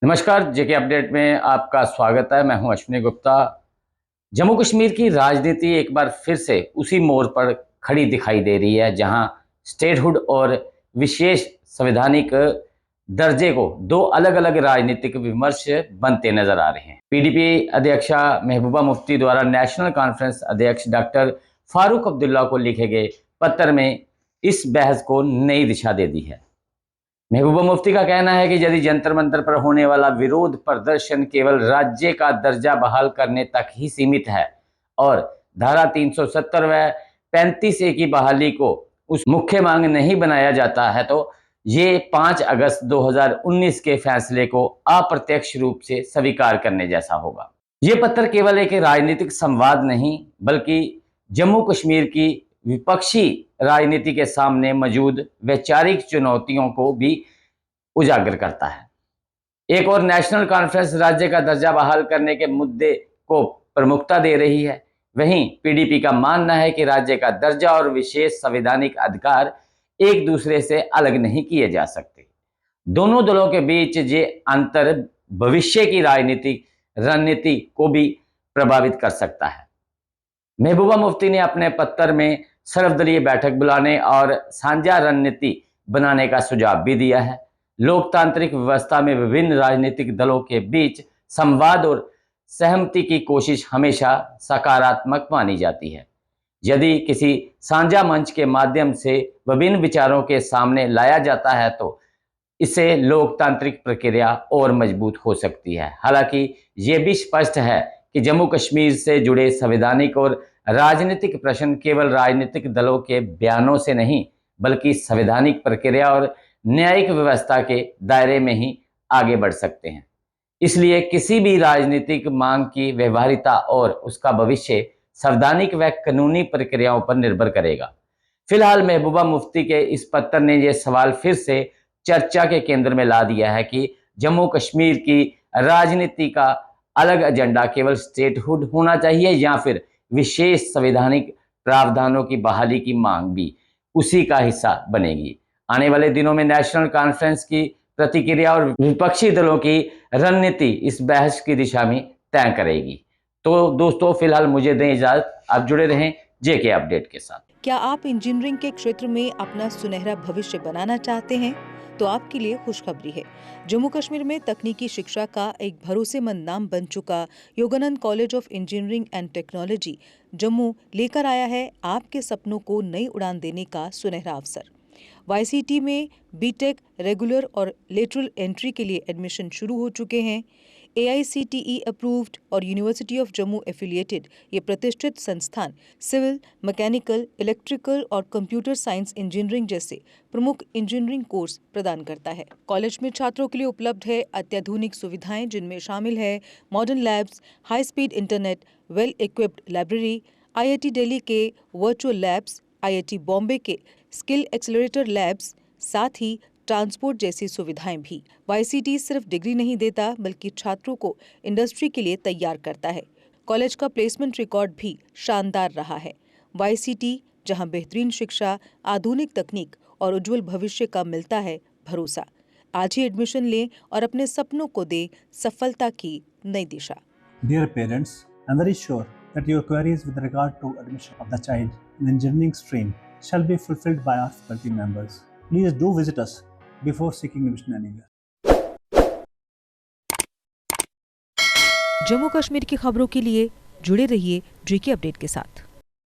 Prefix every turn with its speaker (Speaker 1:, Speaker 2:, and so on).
Speaker 1: नमस्कार, जेके अपडेट में आपका स्वागत है। मैं हूं अश्विनी गुप्ता। जम्मू कश्मीर की राजनीति एक बार फिर से उसी मोड़ पर खड़ी दिखाई दे रही है जहां स्टेटहुड और विशेष संवैधानिक दर्जे को दो अलग अलग राजनीतिक विमर्श बनते नजर आ रहे हैं। पीडीपी अध्यक्षा महबूबा मुफ्ती द्वारा नेशनल कॉन्फ्रेंस अध्यक्ष डॉक्टर फारूक अब्दुल्ला को लिखे गए पत्र में इस बहस को नई दिशा दे दी है। महबूबा मुफ्ती का कहना है कि यदि जंतर मंतर पर होने वाला विरोध प्रदर्शन केवल राज्य का दर्जा बहाल करने तक ही सीमित है और धारा 370 व 35A की बहाली को उस मुख्य मांग नहीं बनाया जाता है तो ये 5 अगस्त 2019 के फैसले को अप्रत्यक्ष रूप से स्वीकार करने जैसा होगा। ये पत्र केवल एक राजनीतिक संवाद नहीं बल्कि जम्मू कश्मीर की विपक्षी राजनीति के सामने मौजूद वैचारिक चुनौतियों को भी उजागर करता है। एक और नेशनल कॉन्फ्रेंस राज्य का दर्जा बहाल करने के मुद्दे को प्रमुखता दे रही है, वहीं पीडीपी का मानना है कि राज्य का दर्जा और विशेष संवैधानिक अधिकार एक दूसरे से अलग नहीं किए जा सकते। दोनों दलों के बीच ये अंतर भविष्य की राजनीतिक रणनीति को भी प्रभावित कर सकता है। महबूबा मुफ्ती ने अपने पत्र में सर्वदलीय बैठक बुलाने और साझा रणनीति बनाने का सुझाव भी दिया है। लोकतांत्रिक व्यवस्था में विभिन्न राजनीतिक दलों के बीच संवाद और सहमति की कोशिश हमेशा सकारात्मक मानी जाती है। यदि किसी साझा मंच के माध्यम से विभिन्न विचारों के सामने लाया जाता है तो इससे लोकतांत्रिक प्रक्रिया और मजबूत हो सकती है। हालांकि ये भी स्पष्ट है कि जम्मू कश्मीर से जुड़े संवैधानिक और राजनीतिक प्रश्न केवल राजनीतिक दलों के बयानों से नहीं बल्कि संवैधानिक प्रक्रिया और न्यायिक व्यवस्था के दायरे में ही आगे बढ़ सकते हैं। इसलिए किसी भी राजनीतिक मांग की व्यवहारिता और उसका भविष्य संवैधानिक व कानूनी प्रक्रियाओं पर निर्भर करेगा। फिलहाल महबूबा मुफ्ती के इस पत्र ने यह सवाल फिर से चर्चा के केंद्र में ला दिया है कि जम्मू कश्मीर की राजनीति का अलग एजेंडा केवल स्टेटहुड होना चाहिए या फिर विशेष संवैधानिक प्रावधानों की बहाली की मांग भी उसी का हिस्सा बनेगी। आने वाले दिनों में नेशनल कॉन्फ्रेंस की प्रतिक्रिया और विपक्षी दलों की रणनीति इस बहस की दिशा में तय करेगी। तो दोस्तों, फिलहाल मुझे दें इजाजत। आप जुड़े रहें जेके अपडेट के साथ।
Speaker 2: क्या आप इंजीनियरिंग के क्षेत्र में अपना सुनहरा भविष्य बनाना चाहते हैं? तो आपके लिए खुशखबरी है। जम्मू कश्मीर में तकनीकी शिक्षा का एक भरोसेमंद नाम बन चुका Yogananda college of engineering and technology Jammu लेकर आया है आपके सपनों को नई उड़ान देने का सुनहरा अवसर। YCT में बीटेक रेगुलर और लेटरल एंट्री के लिए एडमिशन शुरू हो चुके हैं। AICTE अप्रूव्ड और यूनिवर्सिटी ऑफ जम्मू एफिलिएटेड ये प्रतिष्ठित संस्थान सिविल, मैकेनिकल, इलेक्ट्रिकल और कंप्यूटर साइंस इंजीनियरिंग जैसे प्रमुख इंजीनियरिंग कोर्स प्रदान करता है। कॉलेज में छात्रों के लिए उपलब्ध है अत्याधुनिक सुविधाएं जिनमें शामिल है modern labs, high speed internet, well equipped library, IIT Delhi के वर्चुअल लैब्स, IIT बॉम्बे के स्किल एक्सेलरेटर लैब्स, साथ ही ट्रांसपोर्ट जैसी सुविधाएं भी। YCT सिर्फ डिग्री नहीं देता बल्कि छात्रों को इंडस्ट्री के लिए तैयार करता है। कॉलेज का प्लेसमेंट रिकॉर्ड भी शानदार रहा है। YCT जहां बेहतरीन शिक्षा, आधुनिक तकनीक और उज्जवल भविष्य का मिलता है भरोसा। आज ही एडमिशन लें और अपने सपनों को दे सफलता की नई दिशा।
Speaker 3: Dear parents, I am very sure that your queries with regard to admission of the child in engineering stream shall be fulfilled by our faculty members. Please do visit us before seeking admission anywhere.
Speaker 2: Jammu Kashmir की खबरों के लिए जुड़े रहिए जेके update के साथ।